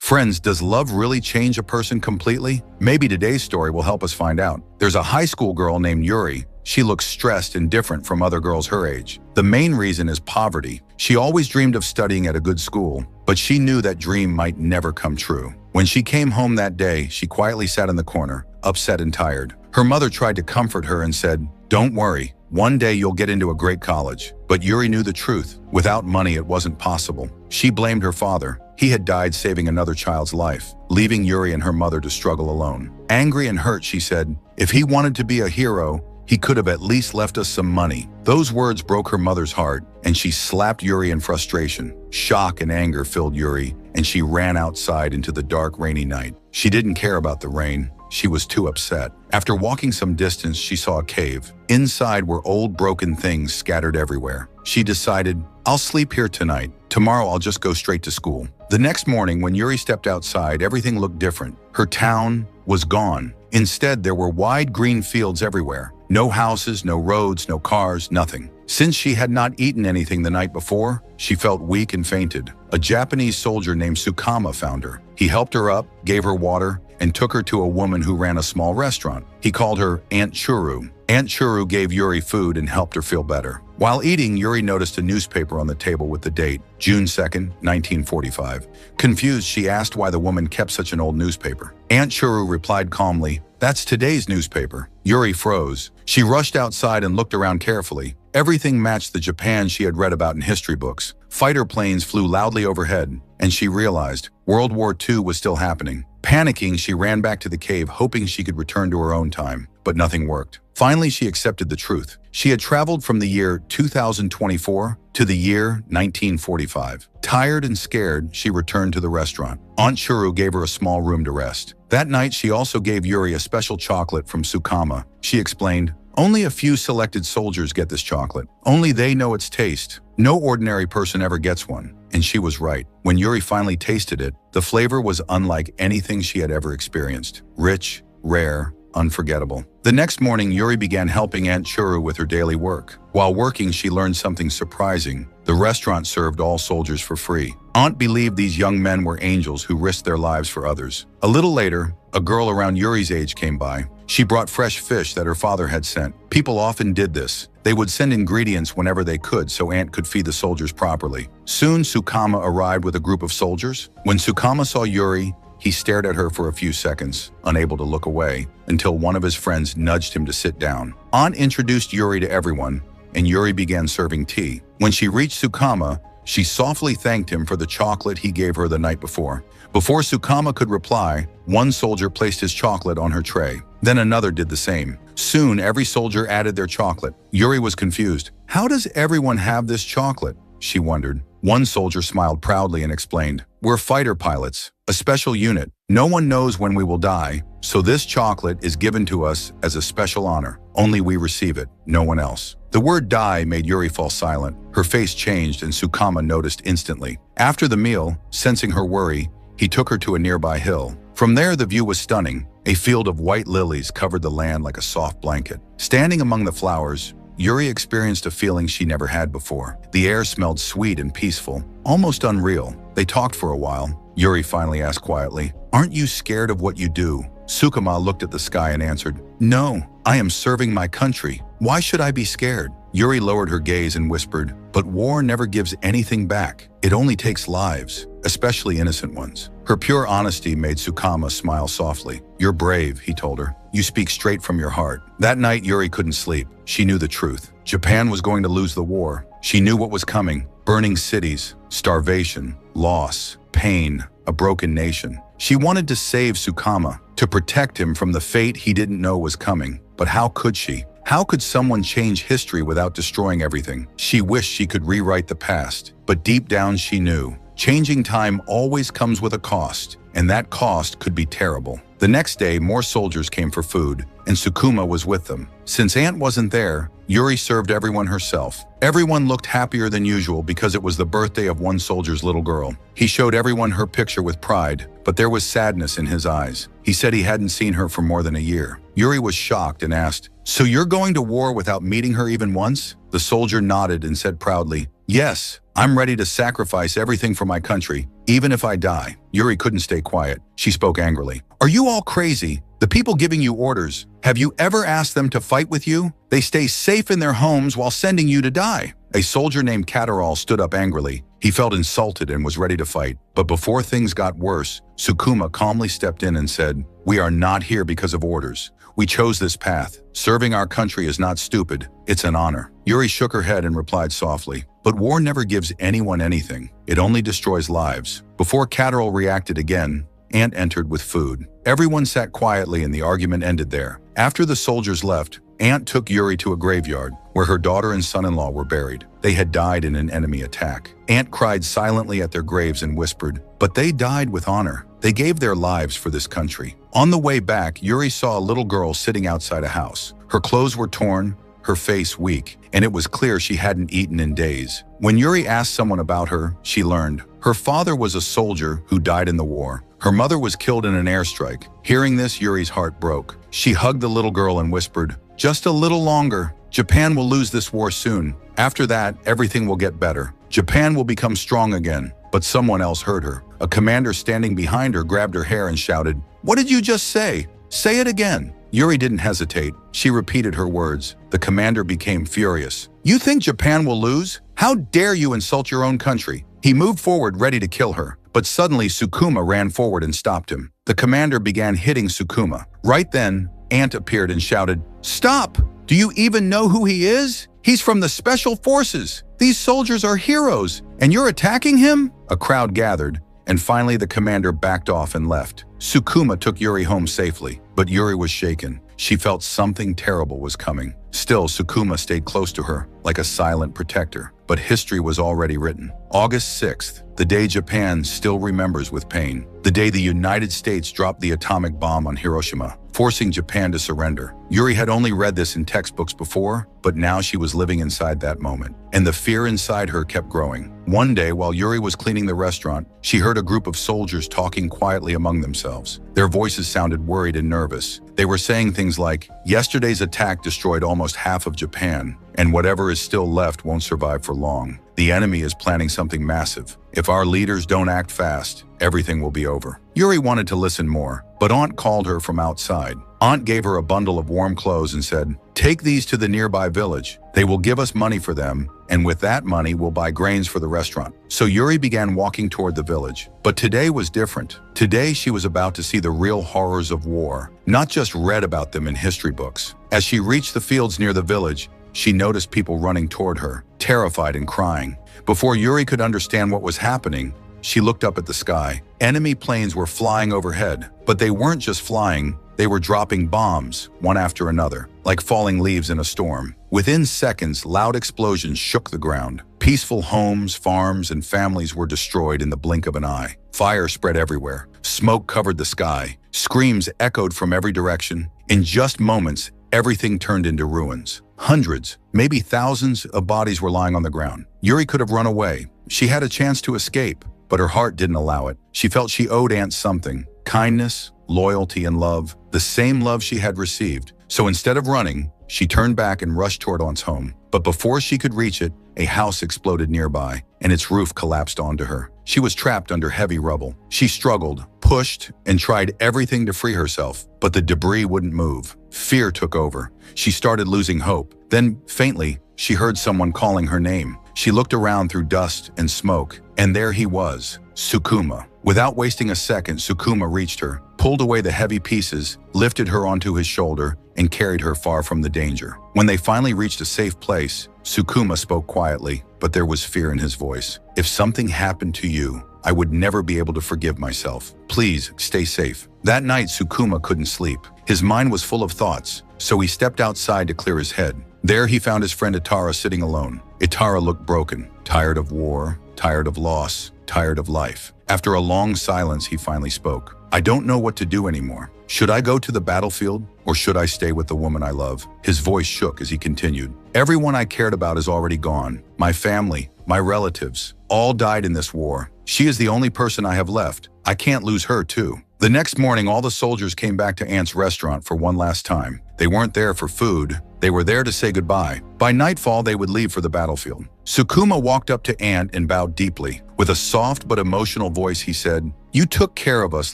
Friends, does love really change a person completely? Maybe today's story will help us find out. There's a high school girl named Yuri. She looks stressed and different from other girls her age. The main reason is poverty. She always dreamed of studying at a good school, but she knew that dream might never come true. When she came home that day, she quietly sat in the corner, upset and tired. Her mother tried to comfort her and said, "Don't worry, one day you'll get into a great college." But Yuri knew the truth. Without money, it wasn't possible. She blamed her father. He had died saving another child's life, leaving Yuri and her mother to struggle alone. Angry and hurt, she said, "If he wanted to be a hero, he could have at least left us some money." Those words broke her mother's heart, and she slapped Yuri in frustration. Shock and anger filled Yuri, and she ran outside into the dark, rainy night. She didn't care about the rain. She was too upset. After walking some distance, she saw a cave. Inside were old, broken things scattered everywhere. She decided, "I'll sleep here tonight. Tomorrow I'll just go straight to school." The next morning, when Yuri stepped outside, everything looked different. Her town was gone. Instead, there were wide green fields everywhere. No houses, no roads, no cars, nothing. Since she had not eaten anything the night before, she felt weak and fainted. A Japanese soldier named Sukama found her. He helped her up, gave her water, and took her to a woman who ran a small restaurant. He called her Aunt Churu. Aunt Churu gave Yuri food and helped her feel better. While eating, Yuri noticed a newspaper on the table with the date, June 2nd, 1945. Confused, she asked why the woman kept such an old newspaper. Aunt Churu replied calmly, "That's today's newspaper." Yuri froze. She rushed outside and looked around carefully. Everything matched the Japan she had read about in history books. Fighter planes flew loudly overhead, and she realized World War II was still happening. Panicking, she ran back to the cave, hoping she could return to her own time, but nothing worked. Finally, she accepted the truth. She had traveled from the year 2024 to the year 1945. Tired and scared, she returned to the restaurant. Aunt Churu gave her a small room to rest. That night, she also gave Yuri a special chocolate from Sukama. She explained, "Only a few selected soldiers get this chocolate. Only they know its taste. No ordinary person ever gets one." And she was right. When Yuri finally tasted it, the flavor was unlike anything she had ever experienced. Rich, rare, unforgettable. The next morning, Yuri began helping Aunt Churu with her daily work. While working, she learned something surprising. The restaurant served all soldiers for free. Aunt believed these young men were angels who risked their lives for others. A little later, a girl around Yuri's age came by. She brought fresh fish that her father had sent. People often did this. They would send ingredients whenever they could so Aunt could feed the soldiers properly. Soon, Sukama arrived with a group of soldiers. When Sukama saw Yuri, he stared at her for a few seconds, unable to look away, until one of his friends nudged him to sit down. Aunt introduced Yuri to everyone, and Yuri began serving tea. When she reached Sukama, she softly thanked him for the chocolate he gave her the night before. Before Sukama could reply, one soldier placed his chocolate on her tray. Then another did the same. Soon, every soldier added their chocolate. Yuri was confused. "How does everyone have this chocolate?" she wondered. One soldier smiled proudly and explained, "We're fighter pilots, a special unit. No one knows when we will die, so this chocolate is given to us as a special honor. Only we receive it, no one else." The word "die" made Yuri fall silent. Her face changed and Sukama noticed instantly. After the meal, sensing her worry, he took her to a nearby hill. From there, the view was stunning. A field of white lilies covered the land like a soft blanket. Standing among the flowers, Yuri experienced a feeling she never had before. The air smelled sweet and peaceful, almost unreal. They talked for a while. Yuri finally asked quietly, "Aren't you scared of what you do?" Sukama looked at the sky and answered, "No, I am serving my country. Why should I be scared?" Yuri lowered her gaze and whispered, "But war never gives anything back. It only takes lives, especially innocent ones." Her pure honesty made Sukama smile softly. "You're brave," he told her. "You speak straight from your heart." That night, Yuri couldn't sleep. She knew the truth. Japan was going to lose the war. She knew what was coming. Burning cities, starvation, loss, pain, a broken nation. She wanted to save Sukama, to protect him from the fate he didn't know was coming. But how could she? How could someone change history without destroying everything? She wished she could rewrite the past, but deep down she knew. Changing time always comes with a cost, and that cost could be terrible. The next day, more soldiers came for food, and Sukuma was with them. Since Aunt wasn't there, Yuri served everyone herself. Everyone looked happier than usual because it was the birthday of one soldier's little girl. He showed everyone her picture with pride, but there was sadness in his eyes. He said he hadn't seen her for more than a year. Yuri was shocked and asked, "So you're going to war without meeting her even once?" The soldier nodded and said proudly, "Yes, I'm ready to sacrifice everything for my country, Even if I die. Yuri couldn't stay quiet. She spoke angrily. Are you all crazy? The people giving you orders, have you ever asked them to fight with you? They stay safe in their homes while sending you to die. A soldier named Katarol stood up angrily. He felt insulted and was ready to fight. But before things got worse, Sukuma calmly stepped in and said, "We are not here because of orders. We chose this path. Serving our country is not stupid. It's an honor." Yuri shook her head and replied softly, "But war never gives anyone anything. It only destroys lives." Before Katarol reacted again, Ant entered with food. Everyone sat quietly and the argument ended there. After the soldiers left, Ant took Yuri to a graveyard where her daughter and son-in-law were buried. They had died in an enemy attack. Ant cried silently at their graves and whispered, "But they died with honor. They gave their lives for this country." On the way back, Yuri saw a little girl sitting outside a house. Her clothes were torn, her face weak, and it was clear she hadn't eaten in days. When Yuri asked someone about her, she learned her father was a soldier who died in the war. Her mother was killed in an airstrike. Hearing this, Yuri's heart broke. She hugged the little girl and whispered, "Just a little longer. Japan will lose this war soon. After that, everything will get better. Japan will become strong again." But someone else heard her. A commander standing behind her grabbed her hair and shouted, "What did you just say? Say it again." Yuri didn't hesitate. She repeated her words. The commander became furious. "You think Japan will lose? How dare you insult your own country?" He moved forward, ready to kill her. But suddenly Sukuma ran forward and stopped him. The commander began hitting Sukuma. Right then, Ant appeared and shouted, "Stop! Do you even know who he is? He's from the Special Forces. These soldiers are heroes, and you're attacking him?" A crowd gathered, and finally the commander backed off and left. Sukuma took Yuri home safely, but Yuri was shaken. She felt something terrible was coming. Still, Sukuma stayed close to her, like a silent protector. But history was already written. August 6th, the day Japan still remembers with pain. The day the United States dropped the atomic bomb on Hiroshima, forcing Japan to surrender. Yuri had only read this in textbooks before, but now she was living inside that moment. And the fear inside her kept growing. One day, while Yuri was cleaning the restaurant, she heard a group of soldiers talking quietly among themselves. Their voices sounded worried and nervous. They were saying things like, "Yesterday's attack destroyed almost half of Japan, and whatever is still left won't survive for long. The enemy is planning something massive. If our leaders don't act fast, everything will be over." Yuri wanted to listen more, but Aunt called her from outside. Aunt gave her a bundle of warm clothes and said, "Take these to the nearby village. They will give us money for them, and with that money we'll buy grains for the restaurant." So Yuri began walking toward the village. But today was different. Today she was about to see the real horrors of war, not just read about them in history books. As she reached the fields near the village, she noticed people running toward her, terrified and crying. Before Yuri could understand what was happening, she looked up at the sky. Enemy planes were flying overhead, but they weren't just flying, they were dropping bombs, one after another, like falling leaves in a storm. Within seconds, loud explosions shook the ground. Peaceful homes, farms, and families were destroyed in the blink of an eye. Fire spread everywhere. Smoke covered the sky. Screams echoed from every direction. In just moments, everything turned into ruins. Hundreds, maybe thousands of bodies were lying on the ground. Yuri could have run away. She had a chance to escape, but her heart didn't allow it. She felt she owed Ant something: kindness, loyalty, and love, the same love she had received. So instead of running, she turned back and rushed toward Aunt's home. But before she could reach it, a house exploded nearby, and its roof collapsed onto her. She was trapped under heavy rubble. She struggled, pushed, and tried everything to free herself, but the debris wouldn't move. Fear took over. She started losing hope. Then, faintly, she heard someone calling her name. She looked around through dust and smoke, and there he was, Sukuma. Without wasting a second, Sukuma reached her, pulled away the heavy pieces, lifted her onto his shoulder, and carried her far from the danger. When they finally reached a safe place, Sukuma spoke quietly, but there was fear in his voice. "If something happened to you, I would never be able to forgive myself. Please, stay safe." That night, Sukuma couldn't sleep. His mind was full of thoughts, so he stepped outside to clear his head. There he found his friend Itara sitting alone. Itara looked broken, tired of war, tired of loss, tired of life. After a long silence, he finally spoke. "I don't know what to do anymore. Should I go to the battlefield, or should I stay with the woman I love?" His voice shook as he continued. "Everyone I cared about is already gone. My family, my relatives, all died in this war. She is the only person I have left. I can't lose her too." The next morning, all the soldiers came back to Ant's restaurant for one last time. They weren't there for food. They were there to say goodbye. By nightfall, they would leave for the battlefield. Sukuma walked up to Ant and bowed deeply. With a soft but emotional voice, he said, "You took care of us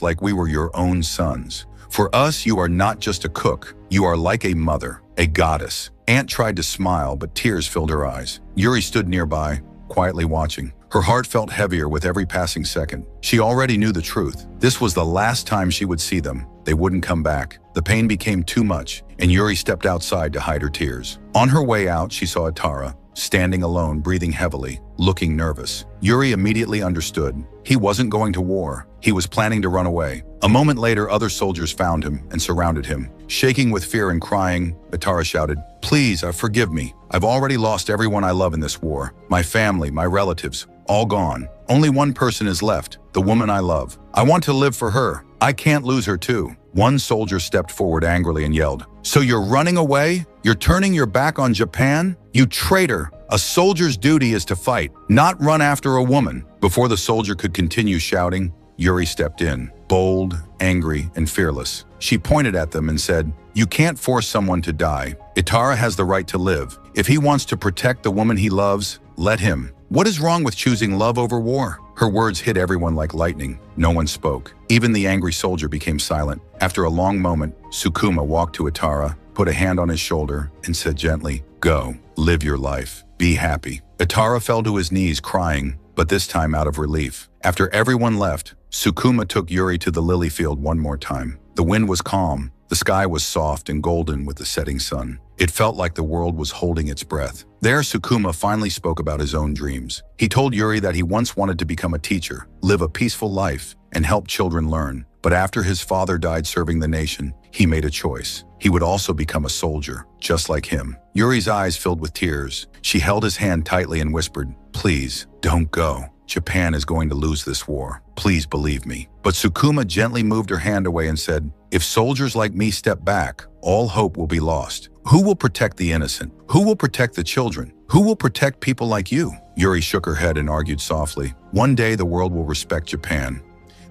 like we were your own sons. For us, you are not just a cook. You are like a mother, a goddess." Ant tried to smile, but tears filled her eyes. Yuri stood nearby, quietly watching. Her heart felt heavier with every passing second. She already knew the truth. This was the last time she would see them. They wouldn't come back. The pain became too much, and Yuri stepped outside to hide her tears. On her way out, she saw Atara, standing alone, breathing heavily, looking nervous. Yuri immediately understood. He wasn't going to war. He was planning to run away. A moment later, other soldiers found him and surrounded him. Shaking with fear and crying, Atara shouted, "Please, forgive me. I've already lost everyone I love in this war. My family, my relatives, all gone. Only one person is left, the woman I love. I want to live for her. I can't lose her too." One soldier stepped forward angrily and yelled, "So you're running away? You're turning your back on Japan? You traitor! A soldier's duty is to fight, not run after a woman." Before the soldier could continue shouting, Yuri stepped in, bold, angry, and fearless. She pointed at them and said, "You can't force someone to die. Atara has the right to live. If he wants to protect the woman he loves, let him. What is wrong with choosing love over war?" Her words hit everyone like lightning. No one spoke. Even the angry soldier became silent. After a long moment, Sukuma walked to Atara, put a hand on his shoulder, and said gently, "Go, live your life. Be happy." Atara fell to his knees crying, but this time out of relief. After everyone left, Sukuma took Yuri to the lily field one more time. The wind was calm. The sky was soft and golden with the setting sun. It felt like the world was holding its breath. There, Sukuma finally spoke about his own dreams. He told Yuri that he once wanted to become a teacher, live a peaceful life, and help children learn. But after his father died serving the nation, he made a choice. He would also become a soldier, just like him. Yuri's eyes filled with tears. She held his hand tightly and whispered, "Please, don't go. Japan is going to lose this war. Please believe me." But Sukuma gently moved her hand away and said, "If soldiers like me step back, all hope will be lost. Who will protect the innocent? Who will protect the children? Who will protect people like you?" Yuri shook her head and argued softly, "One day the world will respect Japan.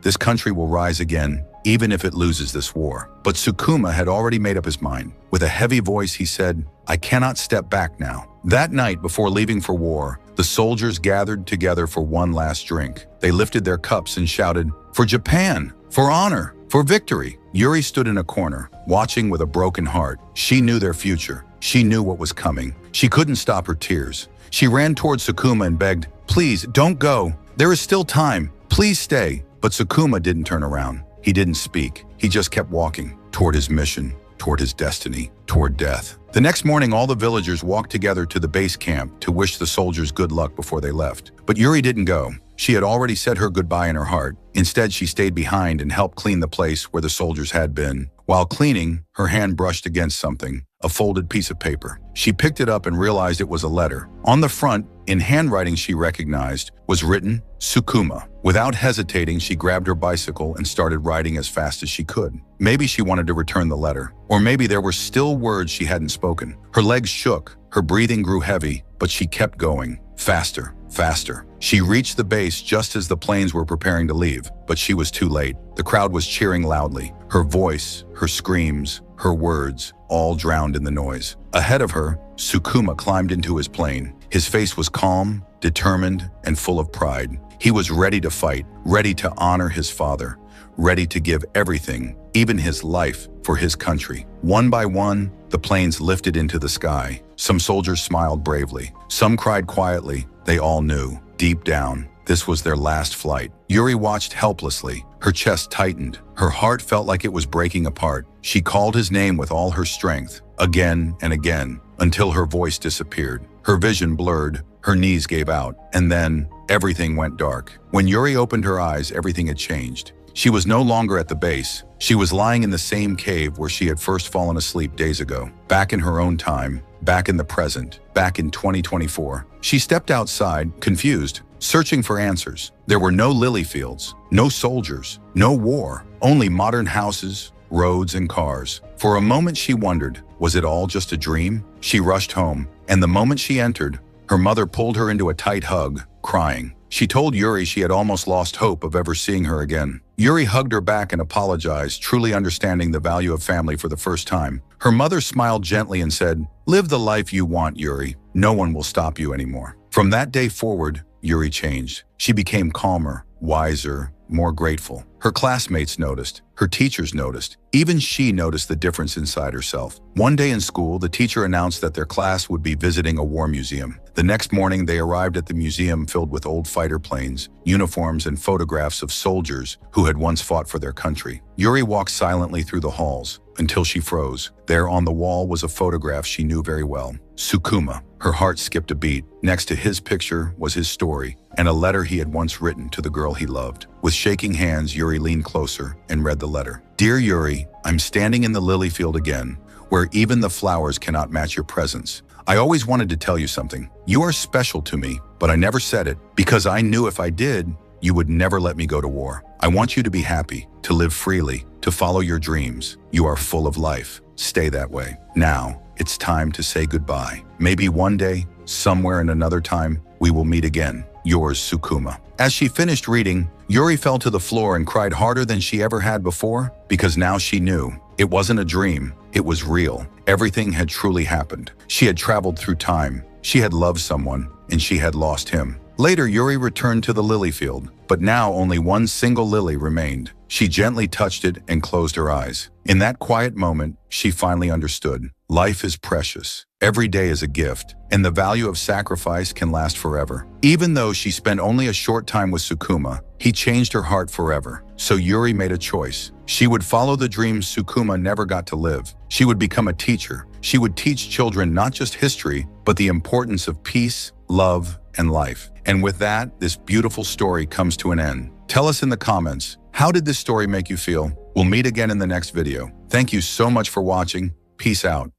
This country will rise again, even if it loses this war." But Sukuma had already made up his mind. With a heavy voice, he said, "I cannot step back now." That night, before leaving for war, the soldiers gathered together for one last drink. They lifted their cups and shouted, "For Japan! For honor! For victory!" Yuri stood in a corner, watching with a broken heart. She knew their future. She knew what was coming. She couldn't stop her tears. She ran toward Sukuma and begged, "Please, don't go. There is still time. Please stay." But Sukuma didn't turn around. He didn't speak. He just kept walking toward his mission, toward his destiny, toward death. The next morning, all the villagers walked together to the base camp to wish the soldiers good luck before they left. But Yuri didn't go. She had already said her goodbye in her heart. Instead, she stayed behind and helped clean the place where the soldiers had been. While cleaning, her hand brushed against something, a folded piece of paper. She picked it up and realized it was a letter. On the front, in handwriting she recognized, was written, "Sukuma." Without hesitating, she grabbed her bicycle and started riding as fast as she could. Maybe she wanted to return the letter, or maybe there were still words she hadn't spoken. Her legs shook, her breathing grew heavy, but she kept going. Faster, faster. She reached the base just as the planes were preparing to leave, but she was too late. The crowd was cheering loudly. Her voice, her screams, her words, all drowned in the noise. Ahead of her, Sukuma climbed into his plane. His face was calm, determined, and full of pride. He was ready to fight, ready to honor his father, ready to give everything, even his life, for his country. One by one, the planes lifted into the sky. Some soldiers smiled bravely. Some cried quietly. They all knew, deep down, this was their last flight. Yuri watched helplessly. Her chest tightened. Her heart felt like it was breaking apart. She called his name with all her strength, again and again, until her voice disappeared. Her vision blurred. Her knees gave out. And then, everything went dark. When Yuri opened her eyes, everything had changed. She was no longer at the base. She was lying in the same cave where she had first fallen asleep days ago. Back in her own time, back in the present, back in 2024. She stepped outside, confused, searching for answers. There were no lily fields, no soldiers, no war, only modern houses, roads, and cars. For a moment she wondered, was it all just a dream? She rushed home, and the moment she entered, her mother pulled her into a tight hug, crying. She told Yuri she had almost lost hope of ever seeing her again. Yuri hugged her back and apologized, truly understanding the value of family for the first time. Her mother smiled gently and said, "Live the life you want, Yuri. No one will stop you anymore." From that day forward, Yuri changed. She became calmer, wiser, more grateful. Her classmates noticed. Her teachers noticed. Even she noticed the difference inside herself. One day in school, the teacher announced that their class would be visiting a war museum. The next morning, they arrived at the museum filled with old fighter planes, uniforms, and photographs of soldiers who had once fought for their country. Yuri walked silently through the halls until she froze. There on the wall was a photograph she knew very well. Sukuma. Her heart skipped a beat. Next to his picture was his story and a letter he had once written to the girl he loved. With shaking hands, Yuri leaned closer and read the letter. "Dear Yuri, I'm standing in the lily field again, where even the flowers cannot match your presence. I always wanted to tell you something. You are special to me, but I never said it because I knew if I did, you would never let me go to war. I want you to be happy, to live freely, to follow your dreams. You are full of life. Stay that way. Now, it's time to say goodbye. Maybe one day, somewhere in another time, we will meet again. Yours, Sukuma." As she finished reading, Yuri fell to the floor and cried harder than she ever had before, because now she knew. It wasn't a dream. It was real. Everything had truly happened. She had traveled through time. She had loved someone, and she had lost him. Later, Yuri returned to the lily field, but now only one single lily remained. She gently touched it and closed her eyes. In that quiet moment, she finally understood. Life is precious. Every day is a gift, and the value of sacrifice can last forever. Even though she spent only a short time with Sukuma, he changed her heart forever. So Yuri made a choice. She would follow the dreams Sukuma never got to live. She would become a teacher. She would teach children not just history, but the importance of peace, love, and life. And with that, this beautiful story comes to an end. Tell us in the comments, how did this story make you feel? We'll meet again in the next video. Thank you so much for watching. Peace out.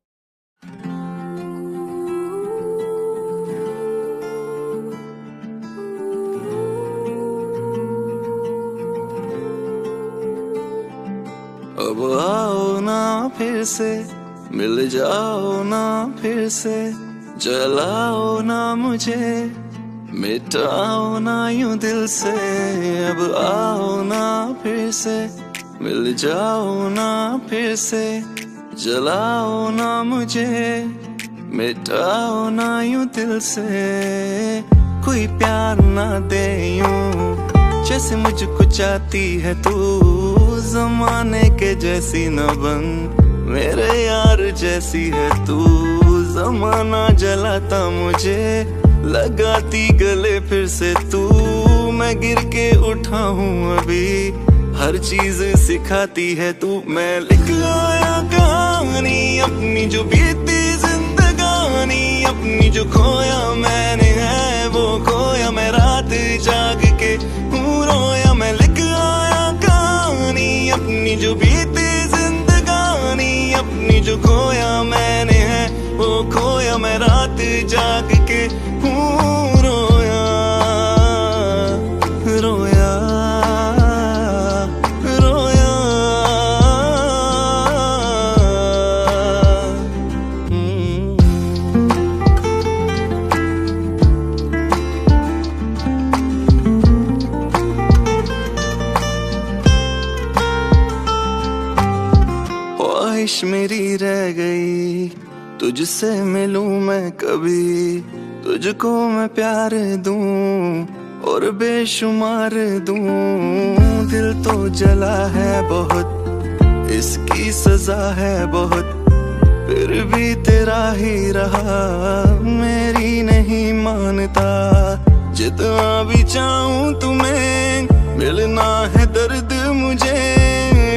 अब आओ ना फिर से मिल जाओ ना फिर से जलाओ ना मुझे मिटाओ ना यूं दिल से अब आओ ना फिर से मिल जाओ ना फिर से जलाओ ना मुझे मिटाओ ना यूं दिल से कोई प्यार ना दे यूं जैसे मुझको चाहती है तू ज़माने के जैसी न बन मेरे यार जैसी है तू ज़माना जलाता मुझे लगाती गले फिर से तू मैं गिर के उठा हूँ अभी हर चीज सिखाती है तू मैं लिख आया कहानी अपनी जो बीती जिंदगानी अपनी जो खोया मैंने है वो खोया मैं रात जाग के हूँ रोया मैं लिख आया कहानी अपनी जो बीती जिंदगानी अपनी जो खोया मैंने है वो खोया मैं रात जाग के हूँ रोया रोया रोया ख्वाहिश मेरी रह गई तुझसे मिलूं मैं कभी तुझको मैं प्यार दूं और बेशुमार दूं दिल तो जला है बहुत इसकी सजा है बहुत फिर भी तेरा ही रहा मेरी नहीं मानता जितना भी चाहूं तुम्हें मिलना है दर्द मुझे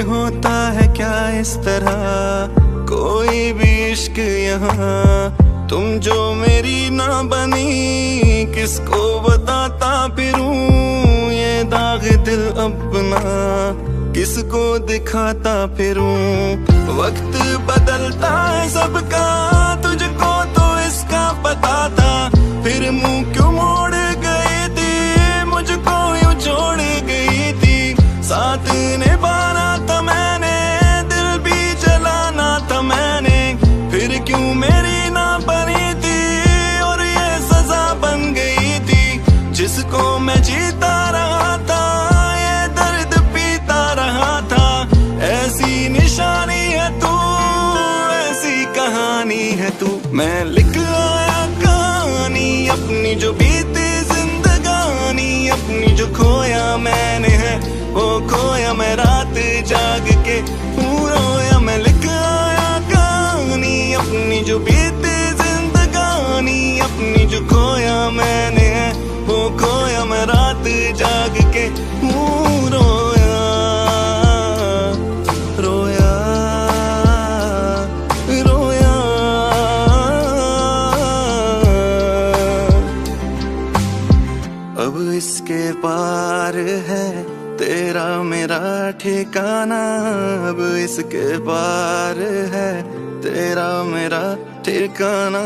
होता है क्या इस तरह कोई भी इश्क यहाँ तुम जो मेरी ना बनी किसको बताता फिरूं ये दाग दिल अपना किसको दिखाता फिरूं वक्त बदलता है सबका तुझको तो इसका पता था फिर मुंह क्यों मोड़ गई थी मुझको यूं छोड़ गई थी साथ निभाना था मैंने दिल भी जलाना था मैंने फिर क्यों मेरी ना बनी थी और ये सजा बन गई थी जिसको मैं मैं लिख आया कहानी अपनी जो बीती जिंदगानी, अपनी जो खोया मैंने है वो खोया मैं रात जाग के रोया। मैं लिख आया कहानी अपनी जो बीती जिंदगानी, अपनी जो खोया मैंने है वो खोया मैं रात जाग के रोया रोया रोया। अब इसके पार है तेरा मेरा ठिकाना, अब इसके पार है तेरा मेरा ठिकाना,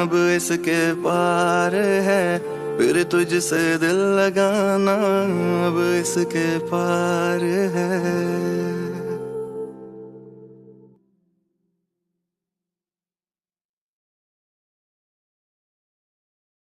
अब इसके पार है फिर तुझसे दिल लगाना, अब इसके पार है।